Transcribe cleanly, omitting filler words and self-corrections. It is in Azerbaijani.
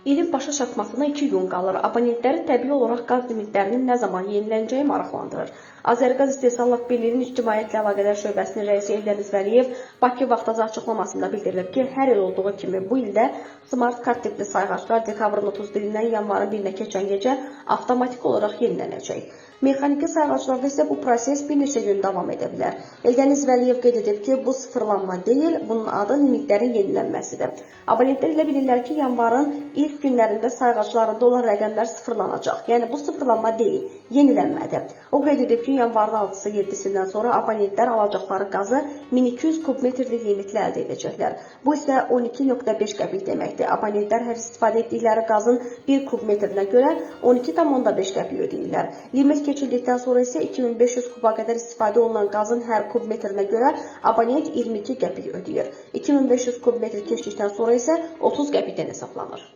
İlin başa çatmasına 2 gün qalır. Abonentləri təbii olaraq qaz limitlərinin nə zaman yenilənəcəyi maraqlandırır. Azərqaz İstehsalat Birliyinin İctimaiyyətlə Əlaqələr Şöbəsinin rəisi Eldəniz Vəliyev Bakı vaxtazı açıqlamasında bildirilib ki, hər il olduğu kimi bu ildə smart kart tipli sayğaclar dekabrın 31-dən yanvarın 1-nə keçən gecə avtomatik olaraq yenilənəcək. Mexaniki sayğaclarda isə bu proses bir neçə gün davam edə bilər. Eldəniz Vəliyev qeyd edib ki, bu sıfırlanma deyil, bunun adı limitlərin yenilənməsidir. Abonentlər elə bilirlər ki, yanvarın ilk günlərində sayğaclarında olan rəqəmlər sıfırlanacaq. Yəni bu sıfırlanma deyil, yenilənmədir. O qeyd edib ki, yanvarın 6-sı 7-sindən sonra abonentlər alacaqları qazı 1200 kubmetrlik limitlə əldə edəcəklər. Bu isə 12,5 qəpik deməkdir. Abonentlər hər istifadə etdikləri qazın 1 kubmetrinə görə 12,5 qəpik ödəyirlər. Limit keçildikdən sonra isə 2500 kuba qədər istifadə olunan qazın hər kubmetrinə görə abonent 22 qəpik ödəyir. 2500 kubmetr keçdikdən sonra isə 30 qəpikdən hesablanır.